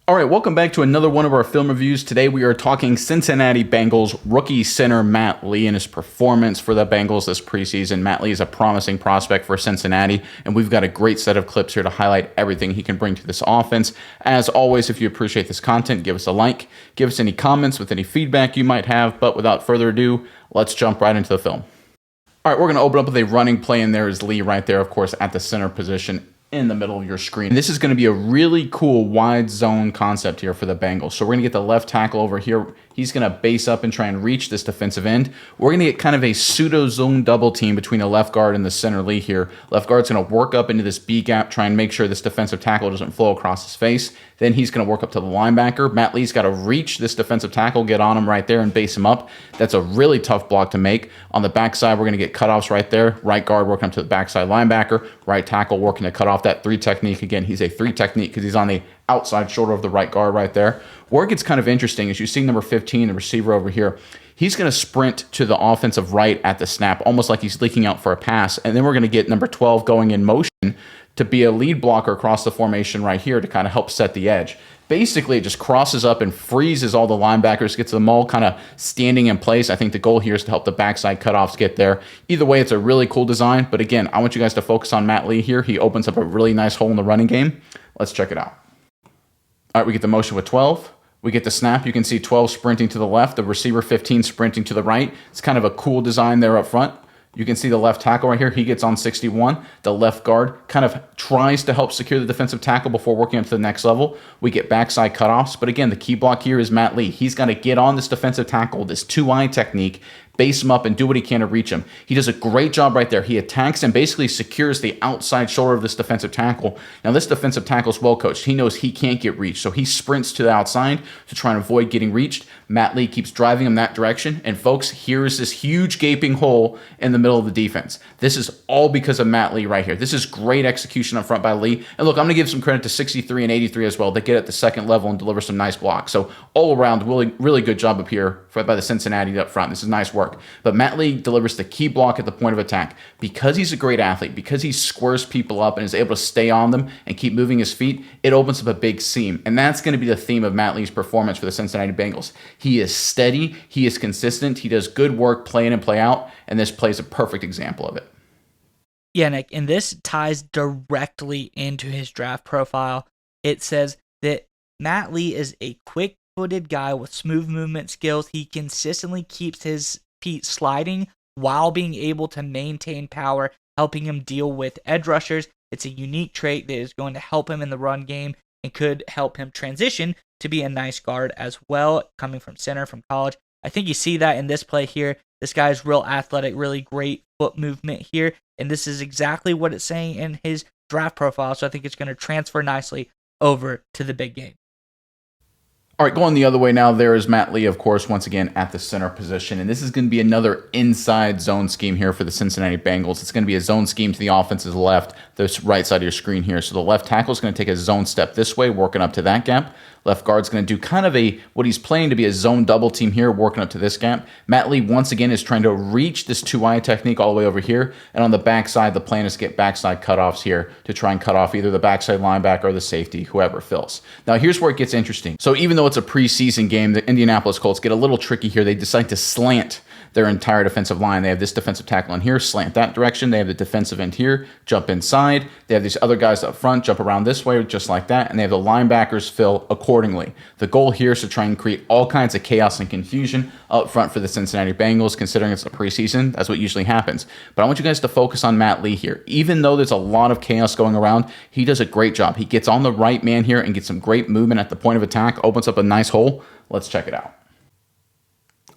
All right, welcome back to another one of our film reviews. Today we are talking Cincinnati Bengals rookie center Matt Lee and his performance for the Bengals this preseason. Matt Lee is a promising prospect for Cincinnati, and we've got a great set of clips here to highlight everything he can bring to this offense. As always, if you appreciate this content, give us a like, give us any comments with any feedback you might have, but without further ado, let's jump right into the film. All right, we're going to open up with a running play, and there is Lee right there, of course, at the center position in the middle of your screen. This is going to be a really cool wide zone concept here for the Bengals. So we're going to get the left tackle over here. He's going to base up and try and reach this defensive end. We're going to get kind of a pseudo zone double team between the left guard and the center Lee here. Left guard's going to work up into this B gap, try and make sure this defensive tackle doesn't flow across his face. Then he's going to work up to the linebacker. Matt Lee's got to reach this defensive tackle, get on him right there and base him up. That's a really tough block to make. On the backside, we're going to get cutoffs right there. Right guard working up to the backside linebacker. Right tackle working to cut off that 3 technique. Again, he's a 3 technique because he's on the outside shoulder of the right guard right there. Where it gets kind of interesting is you see number 15, the receiver over here. He's going to sprint to the offensive right at the snap, almost like he's leaking out for a pass. And then we're going to get number 12 going in motion to be a lead blocker across the formation right here to kind of help set the edge. Basically, it just crosses up and freezes all the linebackers, gets them all kind of standing in place. I think the goal here is to help the backside cutoffs get there. Either way, it's a really cool design. But again, I want you guys to focus on Matt Lee here. He opens up a really nice hole in the running game. Let's check it out. All right, we get the motion with 12. We get the snap. You can see 12 sprinting to the left, the receiver 15 sprinting to the right. It's kind of a cool design there up front. You can see the left tackle right here. He gets on 61. The left guard kind of tries to help secure the defensive tackle before working up to the next level. We get backside cutoffs. But again, the key block here is Matt Lee. He's got to get on this defensive tackle, this 2-eye technique, base him up and do what he can to reach him. He does a great job right there. He attacks and basically secures the outside shoulder of this defensive tackle. Now, this defensive tackle is well coached. He knows he can't get reached, so he sprints to the outside to try and avoid getting reached. Matt Lee keeps driving him that direction. And folks, here's this huge gaping hole in the middle of the defense. This is all because of Matt Lee right here. This is great execution up front by Lee. And look, I'm going to give some credit to 63 and 83 as well. They get at the second level and deliver some nice blocks. So all around, really, really good job up here by the Cincinnati up front. This is nice work. But Matt Lee delivers the key block at the point of attack. Because he's a great athlete, because he squares people up and is able to stay on them and keep moving his feet, it opens up a big seam. And that's going to be the theme of Matt Lee's performance for the Cincinnati Bengals. He is steady, he is consistent, he does good work play in and play out, and this play is a perfect example of it. Yeah, Nick, and this ties directly into his draft profile. It says that Matt Lee is a quick-footed guy with smooth movement skills. He consistently keeps his feet sliding while being able to maintain power, helping him deal with edge rushers. It's a unique trait that is going to help him in the run game and could help him transition to be a nice guard as well, coming from center from college. I think you see that in this play here. This guy's real athletic, really great foot movement here, and this is exactly what it's saying in his draft profile, so I think it's going to transfer nicely over to the big game. All right, going the other way now, there is Matt Lee, of course, once again at the center position. And this is going to be another inside zone scheme here for the Cincinnati Bengals. It's going to be a zone scheme to the offense's left, the right side of your screen here. So the left tackle is going to take a zone step this way, working up to that gap. Left guard's going to do kind of what he's playing to be a zone double team here, working up to this gap. Matt Lee, once again, is trying to reach this 2-eye technique all the way over here. And on the backside, the plan is to get backside cutoffs here to try and cut off either the backside linebacker or the safety, whoever fills. Now, here's where it gets interesting. So even though it's a preseason game, the Indianapolis Colts get a little tricky here. They decide to slant their entire defensive line. They have this defensive tackle in here, slant that direction. They have the defensive end here, jump inside. They have these other guys up front, jump around this way, just like that. And they have the linebackers fill accordingly. The goal here is to try and create all kinds of chaos and confusion up front for the Cincinnati Bengals, considering it's a preseason. That's what usually happens. But I want you guys to focus on Matt Lee here. Even though there's a lot of chaos going around, he does a great job. He gets on the right man here and gets some great movement at the point of attack, opens up a nice hole. Let's check it out.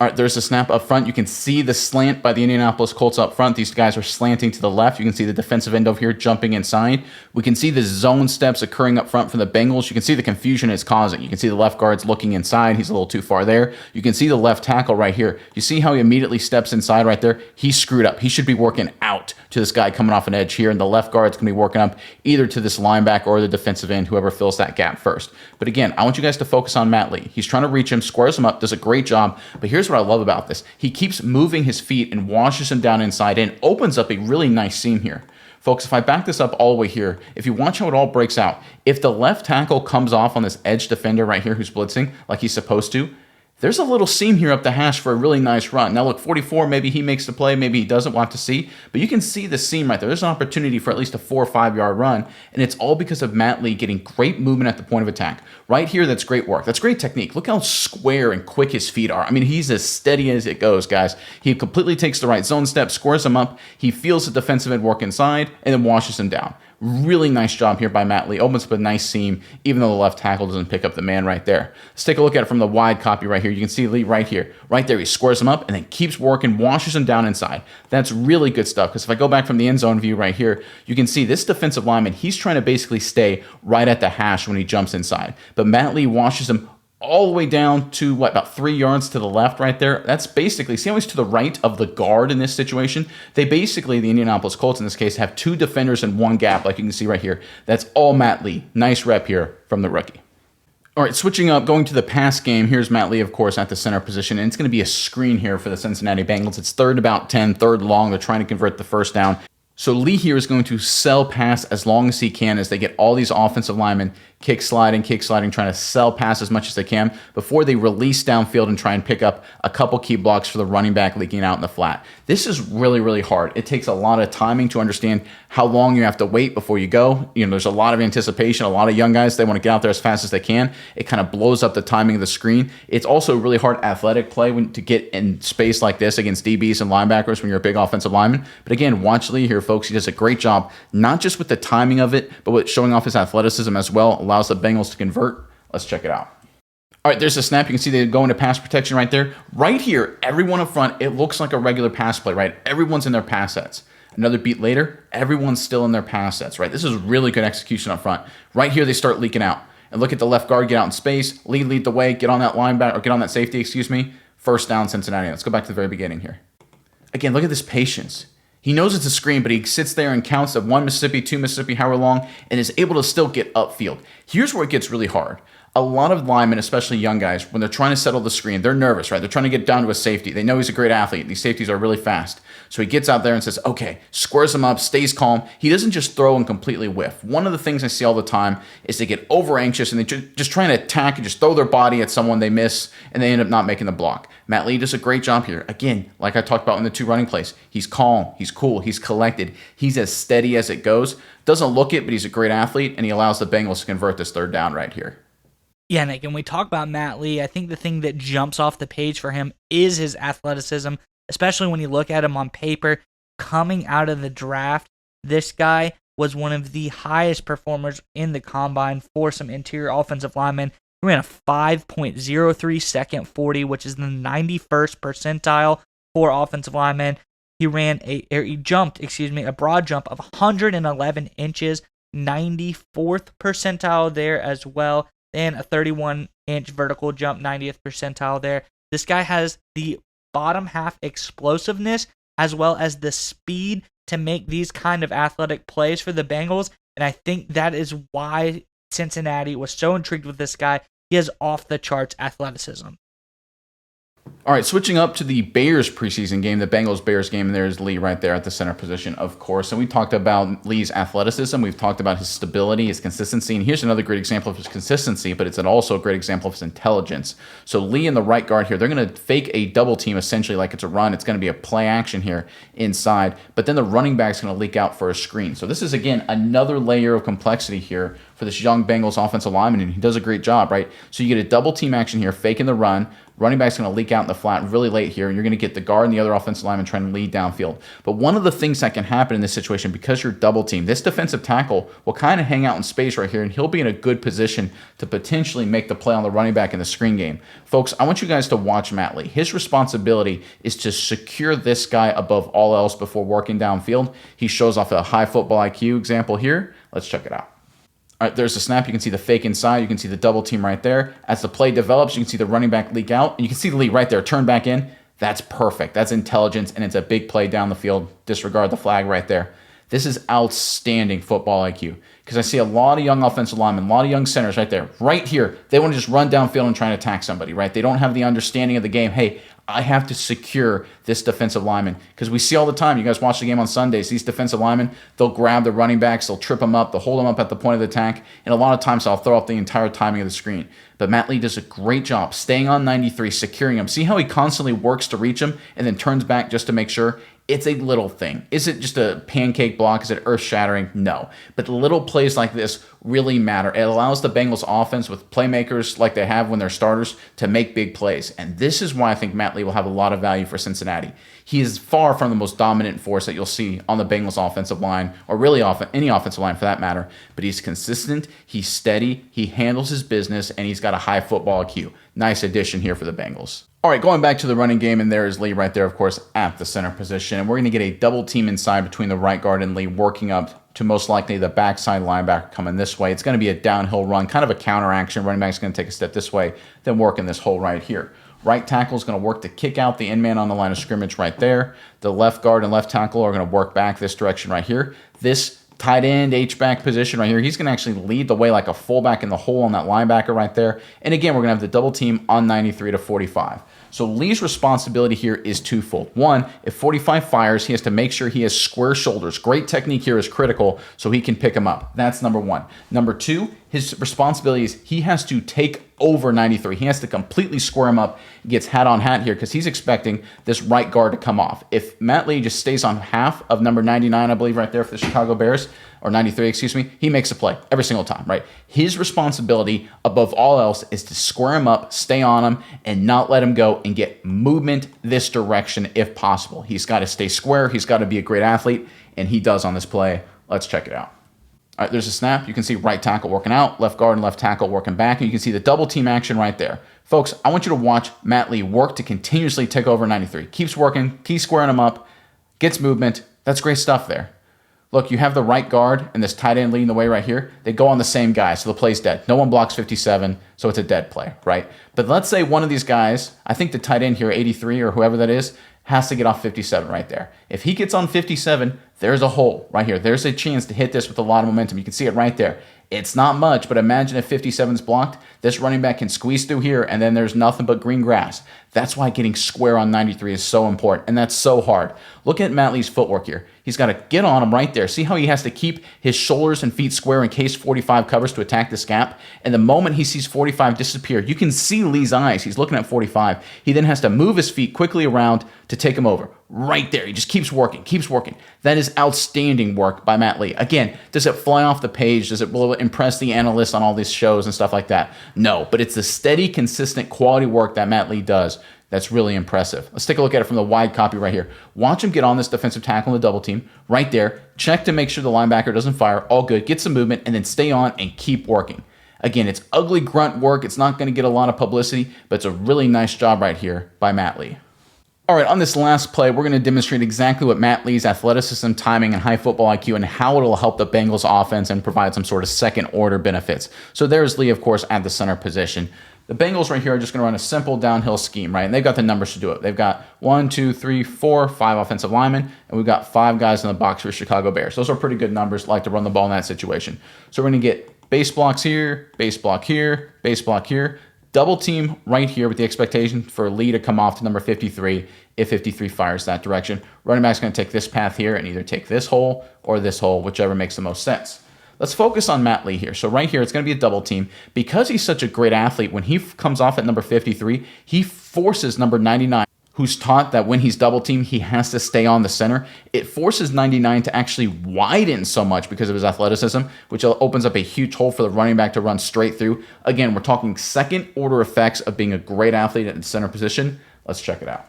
All right, there's the snap up front. You can see the slant by the Indianapolis Colts up front. These guys are slanting to the left. You can see the defensive end over here jumping inside. We can see the zone steps occurring up front for the Bengals. You can see the confusion it's causing. You can see the left guard's looking inside. He's a little too far there. You can see the left tackle right here. You see how he immediately steps inside right there? He's screwed up. He should be working out to this guy coming off an edge here, and the left guard's going to be working up either to this linebacker or the defensive end, whoever fills that gap first. But again, I want you guys to focus on Matt Lee. He's trying to reach him, squares him up, does a great job. But here's what I love about this. He keeps moving his feet and washes him down inside and opens up a really nice seam here. Folks, if I back this up all the way here, if you watch how it all breaks out, if the left tackle comes off on this edge defender right here who's blitzing like he's supposed to, there's a little seam here up the hash for a really nice run. Now look, 44, maybe he makes the play, maybe he doesn't, we'll have to see. But you can see the seam right there. There's an opportunity for at least a 4 or 5 yard run, and it's all because of Matt Lee getting great movement at the point of attack. Right here, that's great work. That's great technique. Look how square and quick his feet are. I mean, he's as steady as it goes, guys. He completely takes the right zone step, squares him up, he feels the defensive end work inside, and then washes him down. Really nice job here by Matt Lee. Opens up a nice seam, even though the left tackle doesn't pick up the man right there. Let's take a look at it from the wide copy right here. You can see Lee right here. Right there, he squares him up and then keeps working, washes him down inside. That's really good stuff, because if I go back from the end zone view right here, you can see this defensive lineman, he's trying to basically stay right at the hash when he jumps inside. But Matt Lee washes him all the way down to, what, about 3 yards to the left right there. That's basically, see how he's to the right of the guard in this situation? They basically, the Indianapolis Colts in this case, have 2 defenders in 1 gap, like you can see right here. That's all Matt Lee. Nice rep here from the rookie. All right, switching up, going to the pass game. Here's Matt Lee, of course, at the center position, and it's going to be a screen here for the Cincinnati Bengals. It's 3rd about 10, 3rd long. They're trying to convert the first down. So Lee here is going to sell pass as long as he can as they get all these offensive linemen kick sliding, trying to sell pass as much as they can before they release downfield and try and pick up a couple key blocks for the running back leaking out in the flat. This is really, really hard. It takes a lot of timing to understand how long you have to wait before you go. You know, there's a lot of anticipation. A lot of young guys, they want to get out there as fast as they can. It kind of blows up the timing of the screen. It's also a really hard athletic play to get in space like this against DBs and linebackers when you're a big offensive lineman. But again, watch Lee here, folks. He does a great job, not just with the timing of it, but with showing off his athleticism as well. Allows the Bengals to convert. Let's check it out. All right, there's a snap. You can see they go into pass protection right there. Right here, everyone up front, it looks like a regular pass play, right? Everyone's in their pass sets. Another beat later, everyone's still in their pass sets, right? This is really good execution up front. Right here, they start leaking out. And look at the left guard, get out in space, lead the way, get on that linebacker, or get on that safety, First down, Cincinnati. Let's go back to the very beginning here. Again, look at this patience. He knows it's a screen, but he sits there and counts at 1 Mississippi, 2 Mississippi, however long, and is able to still get upfield. Here's where it gets really hard. A lot of linemen, especially young guys, when they're trying to settle the screen, they're nervous, right? They're trying to get down to a safety. They know he's a great athlete. These safeties are really fast. So he gets out there and says, okay, squares them up, stays calm. He doesn't just throw and completely whiff. One of the things I see all the time is they get over anxious and they just try to attack and just throw their body at someone they miss, and they end up not making the block. Matt Lee does a great job here. Again, like I talked about in the 2 running plays, he's calm, he's cool, he's collected, he's as steady as it goes. Doesn't look it, but he's a great athlete, and he allows the Bengals to convert this 3rd down right here. Yeah, Nick, and we talk about Matt Lee. I think the thing that jumps off the page for him is his athleticism, especially when you look at him on paper. Coming out of the draft, this guy was one of the highest performers in the combine for some interior offensive linemen. He ran a 5.03 second 40, which is the 91st percentile for offensive linemen. He jumped a broad jump of 111 inches, 94th percentile there as well. And a 31-inch vertical jump, 90th percentile there. This guy has the bottom half explosiveness as well as the speed to make these kind of athletic plays for the Bengals. And I think that is why Cincinnati was so intrigued with this guy. He has off-the-charts athleticism. All right, switching up to the Bears preseason game, the Bengals-Bears game, and there's Lee right there at the center position, of course. And we talked about Lee's athleticism. We've talked about his stability, his consistency. And here's another great example of his consistency, but it's also a great example of his intelligence. So Lee in the right guard here, they're going to fake a double team essentially like it's a run. It's going to be a play action here inside. But then the running back's going to leak out for a screen. So this is, again, another layer of complexity here for this young Bengals offensive lineman, and he does a great job, right? So you get a double team action here, faking the run. Running back's going to leak out in the flat really late here, and you're going to get the guard and the other offensive lineman trying to lead downfield. But one of the things that can happen in this situation, because you're double team, this defensive tackle will kind of hang out in space right here, and he'll be in a good position to potentially make the play on the running back in the screen game. Folks, I want you guys to watch Matt Lee. His responsibility is to secure this guy above all else before working downfield. He shows off a high football IQ example here. Let's check it out. All right, there's the snap. You can see the fake inside. You can see the double team right there. As the play develops, you can see the running back leak out. And you can see the lead right there, turn back in. That's perfect. That's intelligence, and it's a big play down the field. Disregard the flag right there. This is outstanding football IQ, because I see a lot of young offensive linemen, a lot of young centers right there. Right here, they want to just run downfield and try and attack somebody, right? They don't have the understanding of the game. Hey, I have to secure this defensive lineman, because we see all the time, you guys watch the game on Sundays, these defensive linemen, they'll grab the running backs, they'll trip them up, they'll hold them up at the point of the attack, and a lot of times I'll throw off the entire timing of the screen. But Matt Lee does a great job staying on 93, securing him. See how he constantly works to reach him and then turns back just to make sure? It's a little thing. Is it just a pancake block? Is it earth-shattering? No. But little plays like this really matter. It allows the Bengals offense with playmakers like they have when they're starters to make big plays. And this is why I think Matt Lee will have a lot of value for Cincinnati. He is far from the most dominant force that you'll see on the Bengals offensive line, or really any offensive line for that matter. But he's consistent, he's steady, he handles his business, and he's got a high football IQ. Nice addition here for the Bengals. All right, going back to the running game, and there is Lee right there, of course, at the center position. And we're going to get a double team inside between the right guard and Lee, working up to most likely the backside linebacker coming this way. It's going to be a downhill run, kind of a counter action. Running back's going to take a step this way, then work in this hole right here. Right tackle is going to work to kick out the end man on the line of scrimmage right there. The left guard and left tackle are going to work back this direction right here. This tight end, H-back position right here, he's going to actually lead the way like a fullback in the hole on that linebacker right there. And again, we're going to have the double team on 93 to 45. So Lee's responsibility here is twofold. One, if 45 fires, he has to make sure he has square shoulders. Great technique here is critical so he can pick him up. That's number one. Number two, his responsibility is he has to take over 93. He has to completely square him up. He gets hat on hat here because he's expecting this right guard to come off. If Matt Lee just stays on half of number 99, I believe right there for the Chicago Bears, or 93, excuse me, he makes a play every single time, right? His responsibility above all else is to square him up, stay on him, and not let him go and get movement this direction if possible. He's got to stay square. He's got to be a great athlete, and he does on this play. Let's check it out. All right, there's a snap. You can see right tackle working out, left guard and left tackle working back, and you can see the double team action right there. Folks, I want you to watch Matt Lee work to continuously take over 93. Keeps working, keeps squaring him up, gets movement. That's great stuff there. Look, you have the right guard and this tight end leading the way right here. They go on the same guy, so the play's dead. No one blocks 57, so it's a dead play, right? But let's say one of these guys, I think the tight end here, 83 or whoever that is, has to get off 57 right there. If he gets on 57, there's a hole right here. There's a chance to hit this with a lot of momentum. You can see it right there. It's not much, but imagine if 57 is blocked, this running back can squeeze through here, and then there's nothing but green grass. That's why getting square on 93 is so important, and that's so hard. Look at Matt Lee's footwork here. He's got to get on him right there. See how he has to keep his shoulders and feet square in case 45 covers to attack this gap? And the moment he sees 45 disappear, you can see Lee's eyes. He's looking at 45. He then has to move his feet quickly around to take him over. Right there. He just keeps working, keeps working. That is outstanding work by Matt Lee. Again, does it fly off the page? Does it impress the analysts on all these shows and stuff like that? No, but it's the steady, consistent, quality work that Matt Lee does that's really impressive. Let's take a look at it from the wide copy right here. Watch him get on this defensive tackle in the double team right there. Check to make sure the linebacker doesn't fire. All good. Get some movement and then stay on and keep working. Again, it's ugly grunt work. It's not going to get a lot of publicity, but it's a really nice job right here by Matt Lee. All right, on this last play, we're going to demonstrate exactly what Matt Lee's athleticism, timing, and high football IQ and how it'll help the Bengals offense and provide some sort of second-order benefits. So there's Lee, of course, at the center position. The Bengals right here are just going to run a simple downhill scheme, right? And they've got the numbers to do it. They've got 1, 2, 3, 4, 5 offensive linemen, and we've got 5 guys in the box for Chicago Bears. Those are pretty good numbers, like to run the ball in that situation. So we're going to get base blocks here, base block here, base block here, double team right here with the expectation for Lee to come off to number 53 if 53 fires that direction. Running back's going to take this path here and either take this hole or this hole, whichever makes the most sense. Let's focus on Matt Lee here. So right here, it's going to be a double team. Because he's such a great athlete, when he comes off at number 53, he forces number 99, who's taught that when he's double teamed, he has to stay on the center. It forces 99 to actually widen so much because of his athleticism, which opens up a huge hole for the running back to run straight through. Again, we're talking second order effects of being a great athlete at the center position. Let's check it out.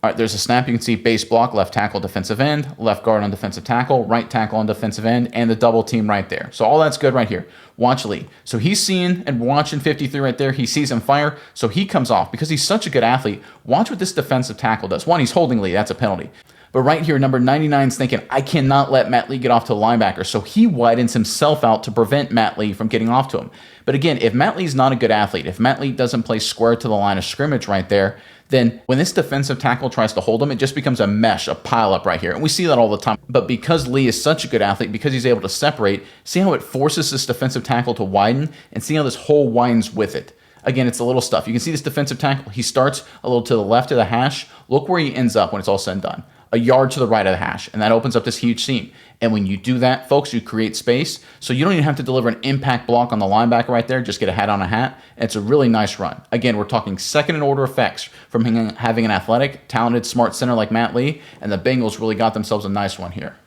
All right, there's a snap. You can see base block, left tackle, defensive end, left guard on defensive tackle, right tackle on defensive end, and the double team right there. So all that's good right here. Watch Lee. So he's seeing and watching 53 right there. He sees him fire, so he comes off. Because he's such a good athlete, watch what this defensive tackle does. One, he's holding Lee. That's a penalty. But right here, number 99 is thinking, I cannot let Matt Lee get off to the linebacker. So he widens himself out to prevent Matt Lee from getting off to him. But again, if Matt Lee's not a good athlete, if Matt Lee doesn't play square to the line of scrimmage right there, then when this defensive tackle tries to hold him, it just becomes a mesh, a pileup right here. And we see that all the time. But because Lee is such a good athlete, because he's able to separate, see how it forces this defensive tackle to widen, and see how this hole widens with it. Again, it's the little stuff. You can see this defensive tackle. He starts a little to the left of the hash. Look where he ends up when it's all said and done. A yard to the right of the hash, and that opens up this huge seam. And when you do that, folks, you create space. So you don't even have to deliver an impact block on the linebacker right there. Just get a hat on a hat. And it's a really nice run. Again, we're talking second in order effects from having an athletic, talented, smart center like Matt Lee. And the Bengals really got themselves a nice one here.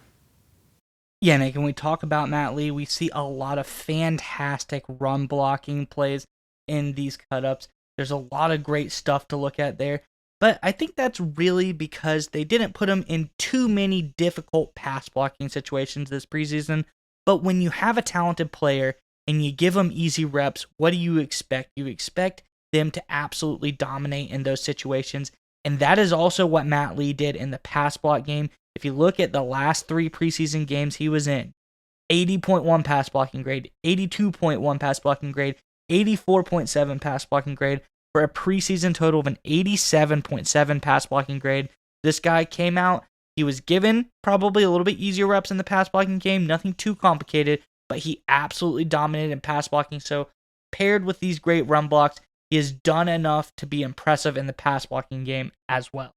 Yeah, Nick, when we talk about Matt Lee, we see a lot of fantastic run blocking plays in these cut-ups. There's a lot of great stuff to look at there. But I think that's really because they didn't put him in too many difficult pass blocking situations this preseason. But when you have a talented player and you give them easy reps, what do you expect? You expect them to absolutely dominate in those situations. And that is also what Matt Lee did in the pass block game. If you look at the last 3 preseason games he was in, 80.1 pass blocking grade, 82.1 pass blocking grade, 84.7 pass blocking grade, for a preseason total of an 87.7 pass blocking grade. This guy came out, he was given probably a little bit easier reps in the pass blocking game, nothing too complicated, but he absolutely dominated in pass blocking. So paired with these great run blocks, he has done enough to be impressive in the pass blocking game as well.